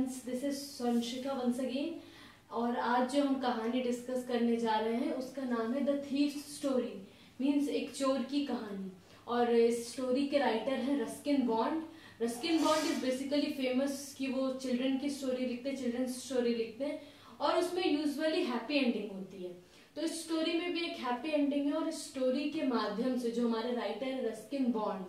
Friends, this is Sanshika once again. और आज जो हम कहानी डिस्कस करने जा रहे हैं उसका नाम है द थीफ स्टोरी, मीन्स एक चोर की कहानी। और इस स्टोरी के राइटर हैं Ruskin bond. Ruskin bond is basically famous कि वो चिल्ड्रन की स्टोरी लिखते हैं, चिल्ड्रंस स्टोरी लिखते हैं, और उसमें यूजुअली हैप्पी एंडिंग होती है। तो इस स्टोरी में भी एक हैप्पी एंडिंग है। और इस स्टोरी के माध्यम से जो हमारे राइटर है रस्किन बॉन्ड,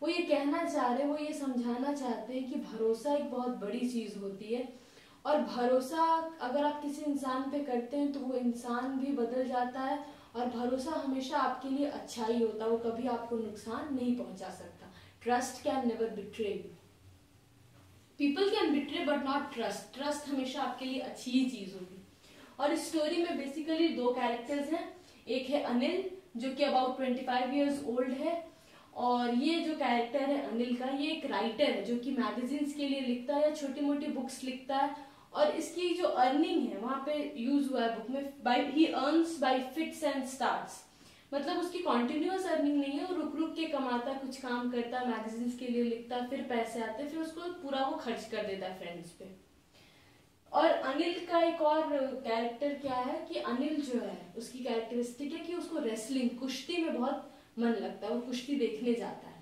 वो ये कहना चाह रहे हैं, वो ये समझाना चाहते हैं कि भरोसा एक बहुत बड़ी चीज होती है। और भरोसा अगर आप किसी इंसान पे करते हैं तो वो इंसान भी बदल जाता है। और भरोसा हमेशा आपके लिए अच्छा ही होता है, वो कभी आपको नुकसान नहीं पहुंचा सकता। Trust can never betray you. People can betray but not trust. Trust हमेशा आपके लिए अच्छी ही चीज होगी। और इस स्टोरी में बेसिकली दो कैरेक्टर्स हैं। एक है अनिल जो कि अबाउट 25 ईयर्स ओल्ड है। और ये जो कैरेक्टर है अनिल का, ये एक राइटर है जो कि मैगजीन्स के लिए लिखता है या छोटी मोटी बुक्स लिखता है। और इसकी जो अर्निंग है वहां पे यूज हुआ है बुक में, ही earns bye fits and starts. मतलब उसकी कॉन्टिन्यूअस अर्निंग नहीं है, वो रुक रुक के कमाता है, कुछ काम करता है, मैगजीन्स के लिए लिखता है, फिर पैसे आते हैं, फिर उसको पूरा वो खर्च कर देता है फ्रेंड्स पे। और अनिल का एक और कैरेक्टर क्या है कि अनिल जो है उसकी कैरेक्टरिस्टिक है कि उसको रेसलिंग, कुश्ती में बहुत मन लगता है, वो कुश्ती देखने जाता है।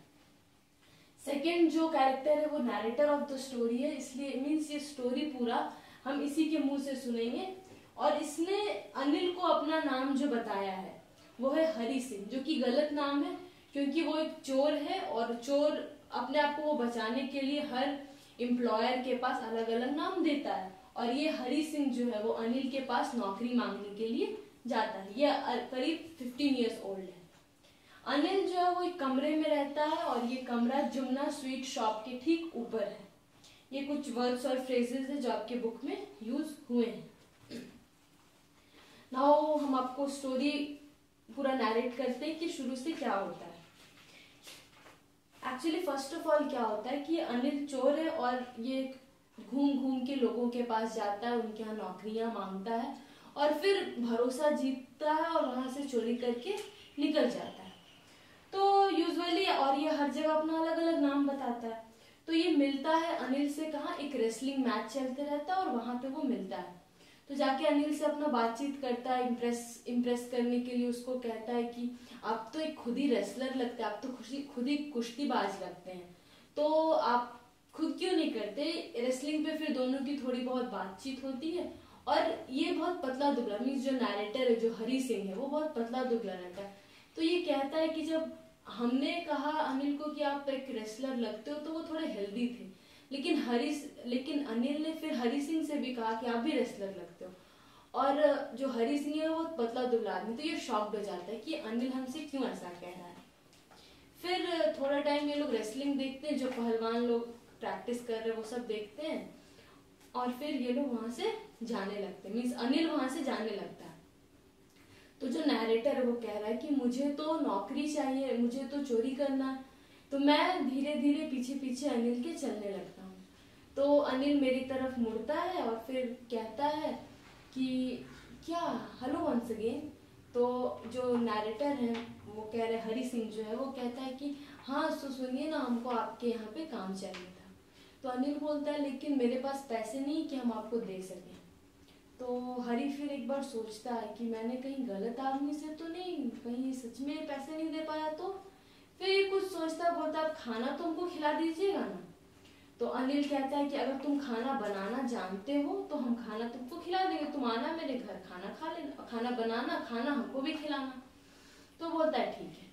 सेकेंड जो कैरेक्टर है वो नैरेटर ऑफ द स्टोरी है, इसलिए मीन्स ये स्टोरी पूरा हम इसी के मुंह से सुनेंगे। और इसने अनिल को अपना नाम जो बताया है वो है हरी सिंह, जो कि गलत नाम है क्योंकि वो एक चोर है। और चोर अपने आप को वो बचाने के लिए हर एम्प्लॉयर के पास अलग अलग नाम देता है। और ये हरी सिंह जो है वो अनिल के पास नौकरी मांगने के लिए जाता है। ये करीब 15 ईयर्स ओल्ड है। अनिल जो है वो एक कमरे में रहता है और ये कमरा जुमना स्वीट शॉप के ठीक ऊपर है। ये कुछ वर्ड्स और फ्रेजेस है जो आपके बुक में यूज हुए हैं। नाउ हम आपको स्टोरी पूरा नैरेट करते हैं कि शुरू से क्या होता है। एक्चुअली फर्स्ट ऑफ ऑल क्या होता है कि अनिल चोर है और ये घूम घूम के लोगों के पास जाता है, उनके यहाँ नौकरियां मांगता है और फिर भरोसा जीतता है और वहां से चोरी करके निकल जाता है। तो यूजुअली, और ये हर जगह अपना अलग अलग नाम बताता है। तो ये मिलता है अनिल से कहाँ, एक रेसलिंग मैच चलते रहता है और वहां पे वो मिलता है। तो जाके अनिल से अपना बातचीत करता है, इम्प्रेस करने के लिए उसको कहता है कि आप तो एक खुद ही रेसलर लगते हैं, आप तो खुद ही कुश्तीबाज लगते हैं, तो आप खुद क्यों नहीं करते रेसलिंग पे। फिर दोनों की थोड़ी बहुत बातचीत होती है। और ये बहुत पतला दुबला, मीन्स जो नैरेटर है जो हरी सिंह है वो बहुत पतला दुबला रहता है। तो ये कहता है कि जब हमने कहा अनिल को कि आप एक रेसलर लगते हो तो वो थोड़े हेल्दी थे, लेकिन अनिल ने फिर हरी सिंह से भी कहा कि आप भी रेसलर लगते हो। और जो हरी सिंह है वो पतला दुबला आदमी, तो ये शॉक्ड हो जाता है कि अनिल हमसे क्यों ऐसा कह रहा है। फिर थोड़ा टाइम ये लोग रेसलिंग देखते हैं, जो पहलवान लोग प्रैक्टिस कर रहे हैं वो सब देखते हैं। और फिर ये लोग वहां से जाने लगते हैं, मीन्स अनिल वहां से जाने लगता है। तो जो नैरेटर है वो कह रहा है कि मुझे तो नौकरी चाहिए, मुझे तो चोरी करना है। तो मैं धीरे धीरे पीछे पीछे अनिल के चलने लगता हूँ। तो अनिल मेरी तरफ मुड़ता है और फिर कहता है कि क्या, हेलो वंस अगेन। तो जो नैरेटर है वो कह रहे, हरी सिंह जो है वो कहता है कि हाँ तो सुनिए ना, हमको आपके यहाँ पे काम चाहिए था। तो अनिल बोलता है लेकिन मेरे पास पैसे नहीं कि हम आपको दे सकें। तो हरी फिर एक बार सोचता है कि मैंने कहीं गलत आदमी से तो नहीं, कहीं सच में पैसे नहीं दे पाया तो। फिर कुछ सोचता, बोलता अब खाना तो हमको खिला दीजिएगा ना। तो अनिल कहता है कि अगर तुम खाना बनाना जानते हो तो हम खाना तुमको खिला देंगे, तुम आना मेरे घर, खाना खा लेना, खाना बनाना, खाना हमको भी खिलाना। तो बोलता है ठीक है।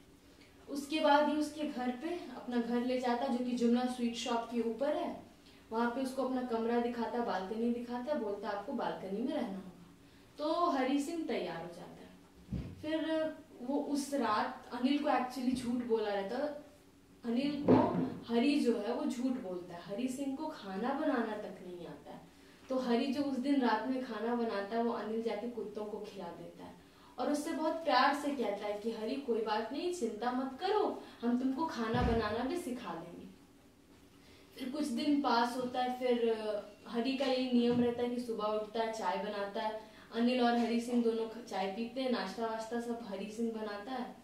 उसके बाद ही उसके घर पे अपना घर ले जाता जो कि जुमना स्वीट शॉप के ऊपर है। वहां पे उसको अपना कमरा दिखाता, बालकनी दिखाता, बोलता आपको बालकनी में रहना होगा। तो हरी सिंह तैयार हो जाता है। फिर वो उस रात अनिल को एक्चुअली झूठ बोला रहता, अनिल को हरी जो है वो झूठ बोलता है, हरी सिंह को खाना बनाना तक नहीं आता है। तो हरी जो उस दिन रात में खाना बनाता है वो अनिल जाके कुत्तों को खिला देता है और उससे बहुत प्यार से कहता है कि हरी कोई बात नहीं, चिंता मत करो, हम तुमको खाना बनाना भी सिखा देंगे। फिर कुछ दिन पास होता है। फिर हरी का यही नियम रहता है कि सुबह उठता है, चाय बनाता है। अनिल और हरी सिंह दोनों चाय पीते हैं, नाश्ता वाश्ता सब हरी सिंह बनाता है।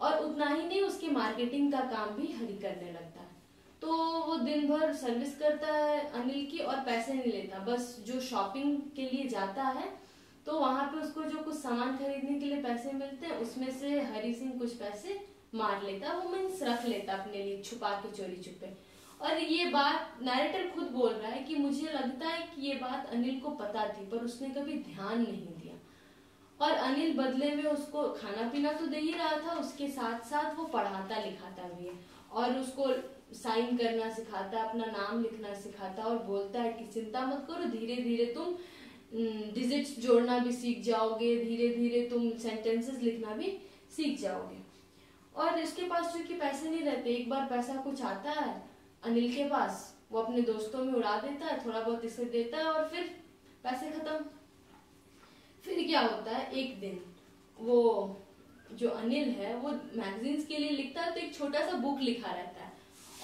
और उतना ही नहीं, उसकी मार्केटिंग का काम भी हरी करने लगता है। तो वो दिन भर सर्विस करता है अनिल की और पैसे नहीं लेता, बस जो शॉपिंग के लिए जाता है तो वहां पे उसको जो कुछ सामान खरीदने के लिए पैसे मिलते हैं उसमें से हरी सिंह कुछ पैसे मार लेता, वो मीन्स रख लेता अपने लिए छुपा के चोरी छुपे। और ये बात नैरेटर खुद बोल रहा है कि मुझे लगता है कि ये बात अनिल को पता थी पर उसने कभी ध्यान नहीं दिया, और अनिल बदले में उसको खाना पीना तो दे ही रहा था, उसके साथ साथ वो पढ़ाता लिखाता भी है और उसको साइन करना सिखाता, अपना नाम लिखना सिखाता और बोलता है कि चिंता मत करो, धीरे धीरे तुम डिजिट्स जोड़ना भी सीख जाओगे, धीरे धीरे तुम सेंटेंसेस लिखना भी सीख जाओगे। और इसके पास चूंकि पैसे नहीं रहते, एक बार पैसा कुछ आता है अनिल के पास, वो अपने दोस्तों में उड़ा देता है, थोड़ा बहुत इसे देता है और फिर पैसे खत्म। फिर क्या होता है, एक दिन वो जो अनिल है वो मैगजीन्स के लिए लिखता है, तो एक छोटा सा बुक लिखा रहता है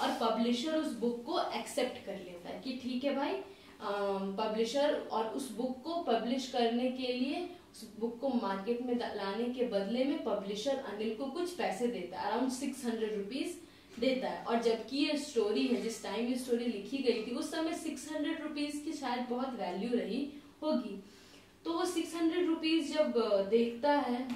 और पब्लिशर उस बुक को एक्सेप्ट कर लेता है कि ठीक है भाई, पब्लिशर, और उस बुक को पब्लिश करने के लिए, उस बुक को मार्केट में लाने के बदले में पब्लिशर अनिल को कुछ पैसे देता है, अराउंड 600 रुपीज देता है। और जबकि ये स्टोरी है, जिस टाइम ये स्टोरी लिखी गई थी उस समय 600 रुपीज की शायद बहुत वैल्यू रही होगी। तो वो 600 रुपीज जब देखता है,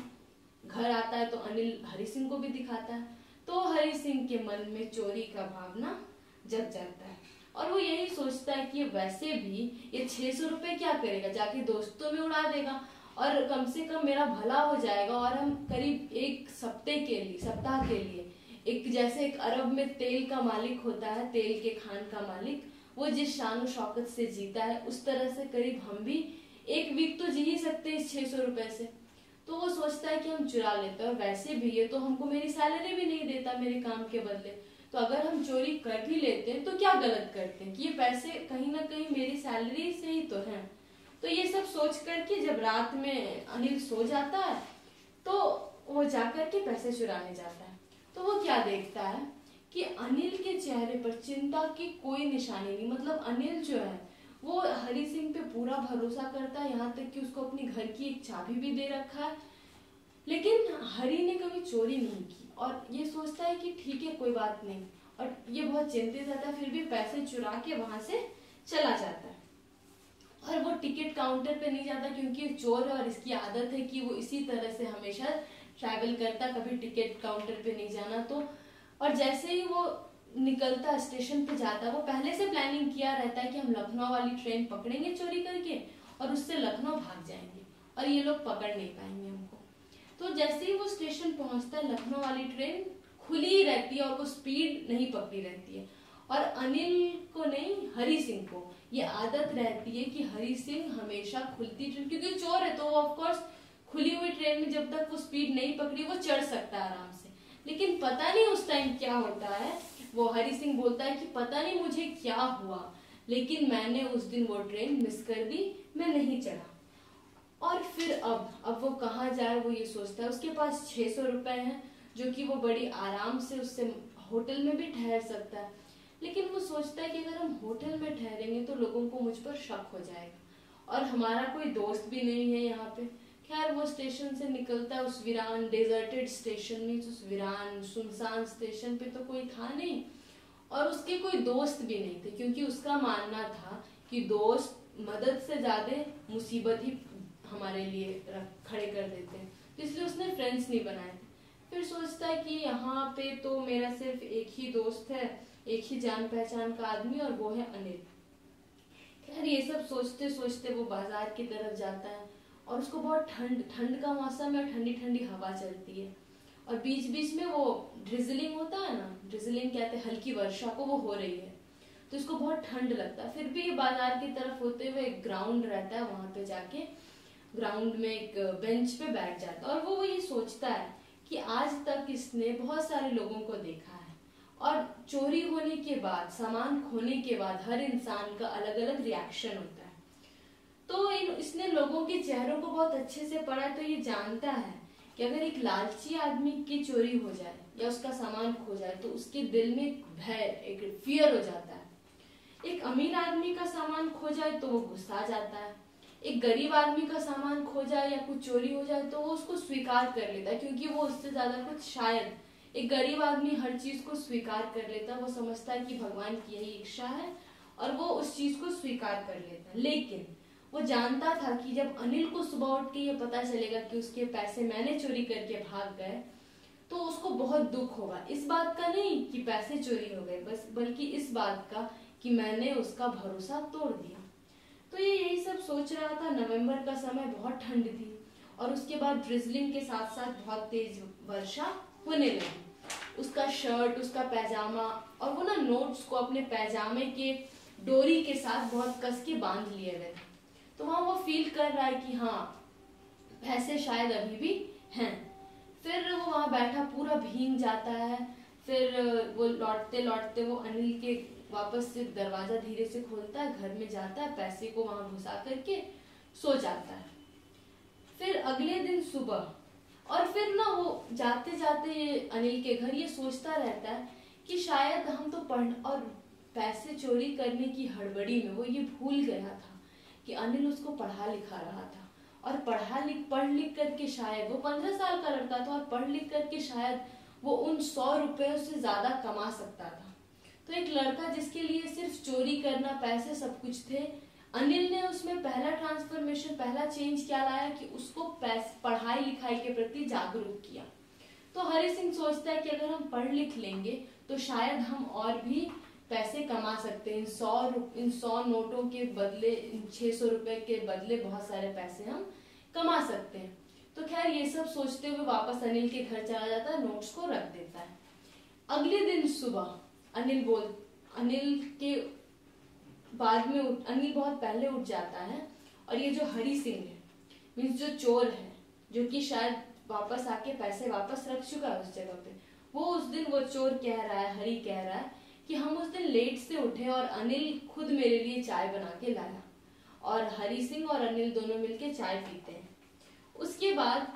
घर आता है तो अनिल हरि सिंह को भी दिखाता है, तो हरि सिंह के मन में चोरी का भावना जग जाता है और वो यही सोचता है कि वैसे भी ये 600 रुपए क्या करेगा, जाके दोस्तों में उड़ा देगा और कम से कम मेरा भला हो जाएगा। और हम करीब एक सप्ताह के लिए एक, जैसे एक अरब में तेल का मालिक होता है, तेल के खान का मालिक, वो जिस शान शौकत से जीता है उस तरह से करीब हम भी एक वीक तो जी ही सकते हैं इस 600 रुपए से। तो वो सोचता है कि हम चुरा लेते हैं, और वैसे भी ये तो हमको मेरी सैलरी भी नहीं देता मेरे काम के बदले, तो अगर हम चोरी कर भी लेते हैं तो क्या गलत करते हैं कि ये पैसे कहीं ना कहीं मेरी सैलरी से ही तो हैं। तो ये सब सोच करके जब रात में अनिल सो जाता है तो वो जाकर के पैसे चुराने जाता है। तो वो क्या देखता है कि अनिल के चेहरे पर चिंता की कोई निशानी नहीं, मतलब अनिल जो है वो हरि सिंह पे पूरा भरोसा करता है, यहाँ तक कि उसको अपनी घर की एक चाबी भी दे रखा है, लेकिन हरि ने कभी चोरी नहीं की और ये सोचता है कि ठीक है कोई बात नहीं, और ये बहुत चिंतित रहता है, फिर भी पैसे चुरा के वहां से चला जाता है। और वो टिकट काउंटर पे नहीं जाता क्योंकि चोर है और इसकी आदत है कि वो इसी तरह से हमेशा ट्रैवल करता, कभी टिकट काउंटर पे नहीं जाना। तो और जैसे ही वो निकलता स्टेशन पे जाता, वो पहले से प्लानिंग किया रहता है कि हम लखनऊ वाली ट्रेन पकड़ेंगे चोरी करके और उससे लखनऊ भाग जाएंगे और ये लोग पकड़ नहीं पाएंगे हमको। तो जैसे ही वो स्टेशन पहुंचता है, लखनऊ वाली ट्रेन खुली ही रहती है और वो स्पीड नहीं पकड़ी रहती है, और अनिल को नहीं हरि सिंह को ये आदत रहती है कि हरि सिंह हमेशा खुलती ट्रेन, क्योंकि चोर है तो वो ऑफकोर्स खुली हुई ट्रेन में जब तक वो स्पीड नहीं पकड़ी वो चढ़ सकता है आराम से। लेकिन पता नहीं उस टाइम क्या होता है, वो हरि सिंह बोलता है कि पता नहीं मुझे क्या हुआ, लेकिन मैंने उस दिन वो ट्रेन मिस कर दी, मैं नहीं चढ़ा। और फिर अब वो कहाँ जाए वो ये सोचता है। उसके पास 600 रुपए हैं जो कि वो बड़ी आराम से उससे होटल में भी ठहर सकता है, लेकिन वो सोचता है कि अगर हम होटल में ठहरेंगे तो लोगों को मुझ पर शक हो जाएगा और हमारा कोई दोस्त भी नहीं है यहाँ पे। खैर वो स्टेशन से निकलता है, उस वीरान डेजर्टेड स्टेशन में, उस वीरान सुनसान स्टेशन पे तो कोई था नहीं और उसके कोई दोस्त भी नहीं थे, क्योंकि उसका मानना था कि दोस्त मदद से ज्यादा मुसीबत ही हमारे लिए खड़े कर देते हैं, तो इसलिए उसने फ्रेंड्स नहीं बनाए थे। फिर सोचता है कि यहाँ पे तो मेरा सिर्फ एक ही दोस्त है, एक ही जान पहचान का आदमी, और वो है अनिल। खैर ये सब सोचते सोचते वो बाजार की तरफ जाता है और उसको बहुत ठंड का मौसम है, ठंडी ठंडी हवा चलती है और बीच बीच में वो ड्रिजलिंग होता है ना, ड्रिजलिंग कहते हैं हल्की वर्षा को, वो हो रही है, तो इसको बहुत ठंड लगता है। फिर भी बाजार की तरफ होते हुए एक ग्राउंड रहता है, वहां पे जाके ग्राउंड में एक बेंच पे बैठ जाता है और वो ये सोचता है कि आज तक इसने बहुत सारे लोगों को देखा है और चोरी होने के बाद, सामान खोने के बाद हर इंसान का अलग अलग रिएक्शन होता है। तो इसने लोगों के चेहरों को बहुत अच्छे से पढ़ा, तो ये जानता है कि अगर एक लालची आदमी की चोरी हो जाए या उसका सामान खो जाए तो उसके दिल में भय, एक फियर हो जाता है। एक अमीर आदमी का सामान खो जाए तो वो गुस्सा जाता है, एक गरीब आदमी का सामान खो जाए या कुछ चोरी हो जाए तो वो उसको स्वीकार कर लेता है, क्योंकि वो उससे ज्यादा कुछ शायद एक गरीब आदमी हर चीज को स्वीकार कर लेता है, वो समझता है कि भगवान की यही इच्छा है और वो उस चीज को स्वीकार कर लेता है। लेकिन वो जानता था कि जब अनिल को सुबह उठ के ये पता चलेगा कि उसके पैसे मैंने चोरी करके भाग गए, तो उसको बहुत दुख होगा। इस बात का नहीं कि पैसे चोरी हो गए, बस बल्कि इस बात का कि मैंने उसका भरोसा तोड़ दिया। तो ये यही सब सोच रहा था। नवंबर का समय, बहुत ठंड थी और उसके बाद ड्रिजलिंग के साथ साथ बहुत तेज वर्षा होने लगी। उसका शर्ट, उसका पैजामा और वो ना नोट्स को अपने पैजामे के डोरी के साथ बहुत कस के बांध लिए हुए थे। तो वहां वो फील कर रहा है कि हाँ, पैसे शायद अभी भी हैं। फिर वो वहां बैठा पूरा भीग जाता है। फिर वो लौटते लौटते वो अनिल के वापस से दरवाजा धीरे से खोलता है, घर में जाता है, पैसे को वहां घुसा करके सो जाता है। फिर अगले दिन सुबह, और फिर ना वो जाते जाते अनिल के घर ये सोचता रहता है कि शायद हम तो और पैसे चोरी करने की हड़बड़ी में वो ये भूल गया था कि अनिल उसको पढ़ा लिखा रहा था, और पढ़ लिख करके शायद वो 15 साल का लड़का था और पढ़ लिख करके शायद वो उन 100 रुपयों से ज्यादा कमा सकता था। तो एक लड़का जिसके लिए सिर्फ चोरी करना, पैसे सब कुछ थे, अनिल ने उसमें पहला ट्रांसफॉर्मेशन, पहला चेंज क्या लाया कि उसको पढ़ाई लिखाई के प्रति जागरूक किया। तो हरि सिंह सोचता है कि अगर हम पढ़ लिख लेंगे तो शायद हम और भी पैसे कमा सकते हैं। इन 100 नोटों के बदले, इन 600 रुपए के बदले बहुत सारे पैसे हम कमा सकते हैं। तो खैर ये सब सोचते हुए वापस अनिल के घर चला जाता है, नोट्स को रख देता है। अगले दिन सुबह अनिल के बाद में अनिल बहुत पहले उठ जाता है, और ये जो हरि सिंह है, मीन्स जो चोर है, जो कि शायद वापस आके पैसे वापस रख चुका है उस जगह पे, वो उस दिन वो चोर कह रहा है, हरि कह रहा है कि हम उस दिन लेट से उठे और अनिल खुद मेरे लिए चाय बना के लाया, और हरि सिंह और अनिल दोनों मिलके चाय पीते हैं। उसके बाद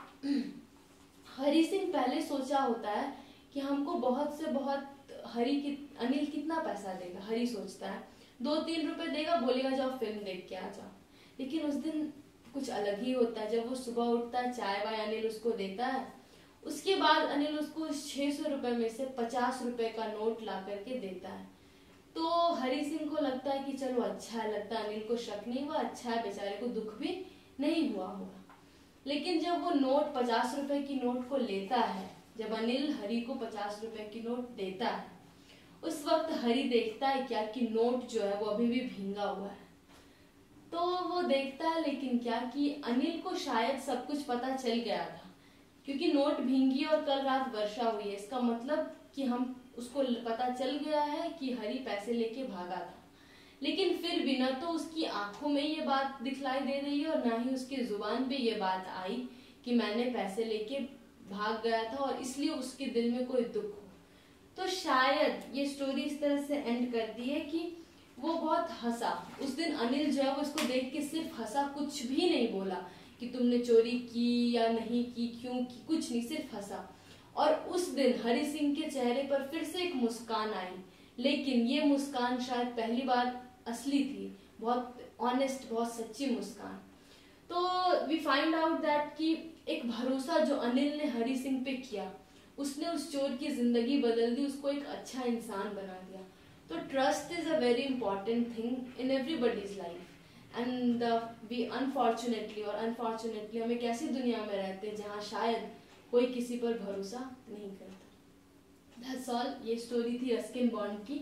हरि सिंह पहले सोचा होता है कि हमको बहुत से बहुत अनिल कितना पैसा देगा। हरि सोचता है 2-3 रुपए देगा, बोलेगा जाओ फिल्म देख के आ जाओ। लेकिन उस दिन कुछ अलग ही होता है। जब वो सुबह उठता है, चाय वाय अनिल उसको देता है। उसके बाद अनिल उसको 600 रुपए में से 50 रुपए का नोट ला करके देता है। तो हरि सिंह को लगता है कि चलो अच्छा है, लगता है अनिल को शक नहीं हुआ, अच्छा है, बेचारे को दुख भी नहीं हुआ होगा। लेकिन जब वो नोट 50 रुपए की नोट को लेता है, जब अनिल हरि को 50 रुपए की नोट देता है, उस वक्त हरि देखता है क्या कि नोट जो है वो अभी भी भींगा हुआ है। तो वो देखता है, लेकिन क्या कि अनिल को शायद सब कुछ पता चल गया था, क्योंकि नोट भींगी और कल रात वर्षा हुई है। इसका मतलब कि हम उसको पता चल गया है कि हरि पैसे लेके भागा था। लेकिन फिर भी न तो उसकी आंखों में ये बात दिखलाई दे रही है और ना ही उसकी जुबान पे ये बात आई कि मैंने पैसे लेके भाग गया था, और इसलिए उसके दिल में कोई दुख हो। तो शायद ये स्टोरी इस तरह से एंड करती है कि वो बहुत हंसा उस दिन। अनिल जो है वो इसको देख के सिर्फ हंसा, कुछ भी नहीं बोला कि तुमने चोरी की या नहीं की, क्यों की, कुछ नहीं, सिर्फ हंसा। और उस दिन हरि सिंह के चेहरे पर फिर से एक मुस्कान आई, लेकिन ये मुस्कान शायद पहली बार असली थी, बहुत ऑनेस्ट, बहुत सच्ची मुस्कान। तो वी फाइंड आउट दैट कि एक भरोसा जो अनिल ने हरि सिंह पे किया, उसने उस चोर की जिंदगी बदल दी, उसको एक अच्छा इंसान बना दिया। तो trust is a very important thing in everybody's life. And we unfortunately हम एक ऐसी दुनिया में रहते हैं जहाँ शायद कोई किसी पर भरोसा नहीं करता। That's all. ये स्टोरी थी रस्किन बॉन्ड की,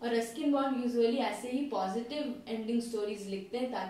और रस्किन बॉन्ड यूजुअली ऐसे ही पॉजिटिव एंडिंग स्टोरीज लिखते हैं ताकि